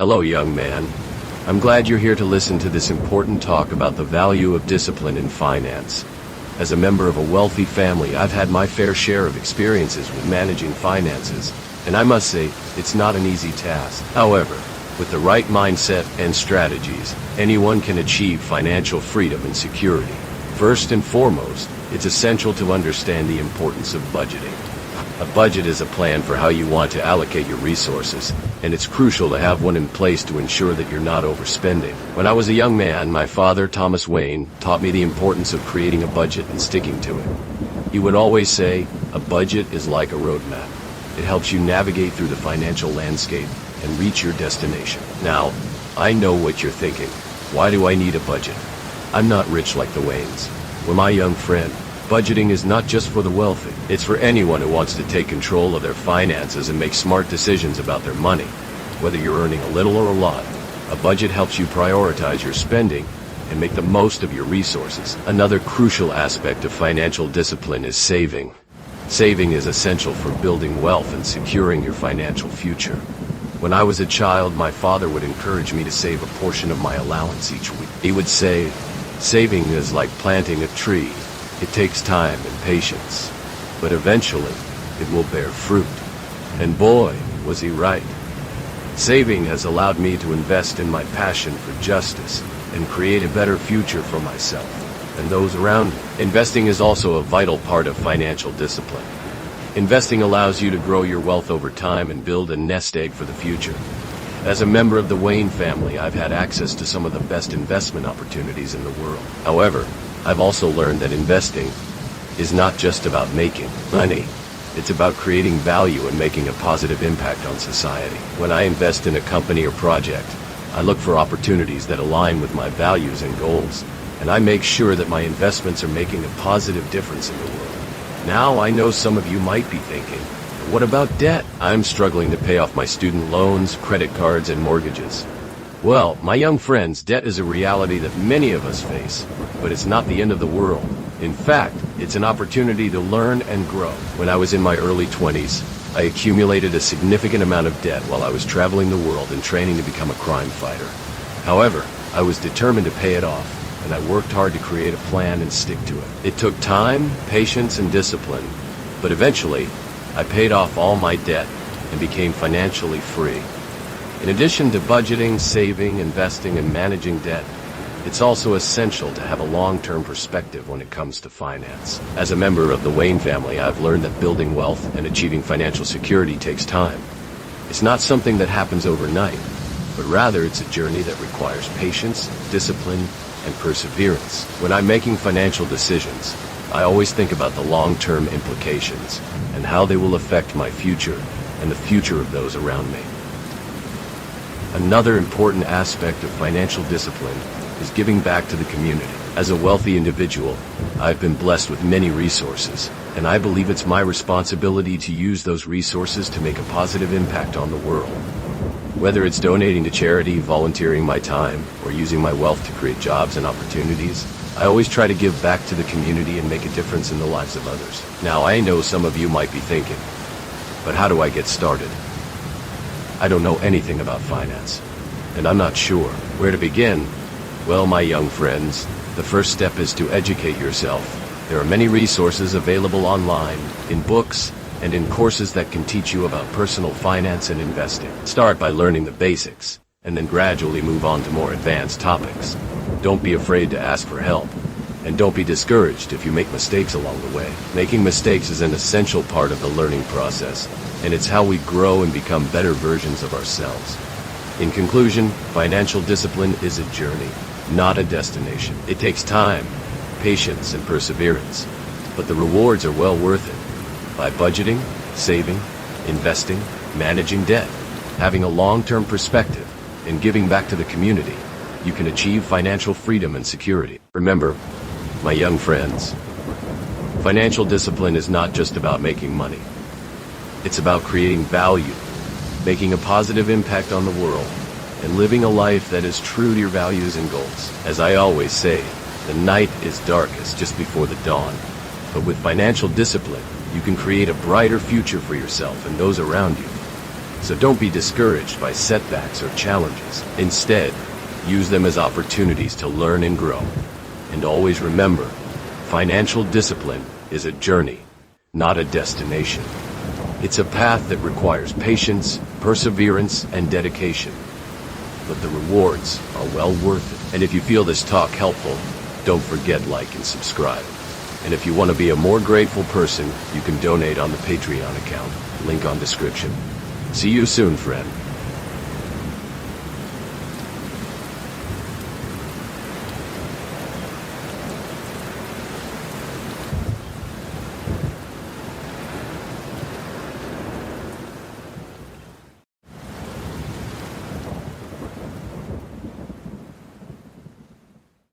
Hello, young man. I'm glad you're here to listen to this important talk about the value of discipline in finance. As a member of a wealthy family, I've had my fair share of experiences with managing finances, and I must say, it's not an easy task. However, with the right mindset and strategies, anyone can achieve financial freedom and security. First and foremost, it's essential to understand the importance of budgeting. A budget is a plan for how you want to allocate your resources, and it's crucial to have one in place to ensure that you're not overspending. When I was a young man, my father, Thomas Wayne, taught me the importance of creating a budget and sticking to it. He would always say, a budget is like a roadmap. It helps you navigate through the financial landscape and reach your destination. Now, I know what you're thinking. Why do I need a budget? I'm not rich like the Waynes. Well, my young friend, budgeting is not just for the wealthy. It's for anyone who wants to take control of their finances and make smart decisions about their money. Whether you're earning a little or a lot, a budget helps you prioritize your spending and make the most of your resources. Another crucial aspect of financial discipline is saving. Saving is essential for building wealth and securing your financial future. When I was a child, my father would encourage me to save a portion of my allowance each week. He would say, saving is like planting a tree. It takes time and patience, but eventually it will bear fruit. And boy, was he right. Saving has allowed me to invest in my passion for justice and create a better future for myself and those around me. Investing is also a vital part of financial discipline. Investing allows you to grow your wealth over time and build a nest egg for the future. As a member of the Wayne family, I've had access to some of the best investment opportunities in the world. However, I've also learned that investing is not just about making money. It's about creating value and making a positive impact on society. When I invest in a company or project, I look for opportunities that align with my values and goals, and I make sure that my investments are making a positive difference in the world. Now, I know some of you might be thinking, what about debt? I'm struggling to pay off my student loans, credit cards, and mortgages. Well, my young friends, debt is a reality that many of us face, but it's not the end of the world. In fact, it's an opportunity to learn and grow. When I was in my early 20s, I accumulated a significant amount of debt while I was traveling the world and training to become a crime fighter. However, I was determined to pay it off, and I worked hard to create a plan and stick to it. It took time, patience, and discipline, but eventually, I paid off all my debt and became financially free. In addition to budgeting, saving, investing, and managing debt, it's also essential to have a long-term perspective when it comes to finance. As a member of the Wayne family, I've learned that building wealth and achieving financial security takes time. It's not something that happens overnight, but rather it's a journey that requires patience, discipline, and perseverance. When I'm making financial decisions, I always think about the long-term implications and how they will affect my future and the future of those around me. Another important aspect of financial discipline is giving back to the community. As a wealthy individual, I've been blessed with many resources, and I believe it's my responsibility to use those resources to make a positive impact on the world. Whether it's donating to charity, volunteering my time, or using my wealth to create jobs and opportunities, I always try to give back to the community and make a difference in the lives of others. Now, I know some of you might be thinking, but how do I get started? I don't know anything about finance, and I'm not sure where to begin. Well, my young friends, the first step is to educate yourself. There are many resources available online, in books, and in courses that can teach you about personal finance and investing. Start by learning the basics, and then gradually move on to more advanced topics. Don't be afraid to ask for help, and don't be discouraged if you make mistakes along the way. Making mistakes is an essential part of the learning process, and it's how we grow and become better versions of ourselves. In conclusion, financial discipline is a journey, not a destination. It takes time, patience, and perseverance, but the rewards are well worth it. By budgeting, saving, investing, managing debt, having a long-term perspective, and giving back to the community, you can achieve financial freedom and security. Remember, my young friends, financial discipline is not just about making money. It's about creating value, making a positive impact on the world, and living a life that is true to your values and goals. As I always say, the night is darkest just before the dawn. But with financial discipline, you can create a brighter future for yourself and those around you. So don't be discouraged by setbacks or challenges. Instead, use them as opportunities to learn and grow. And always remember, financial discipline is a journey, not a destination. It's a path that requires patience, perseverance, and dedication. But the rewards are well worth it. And if you feel this talk helpful, don't forget like and subscribe. And if you want to be a more grateful person, you can donate on the Patreon account. Link on description. See you soon, friend.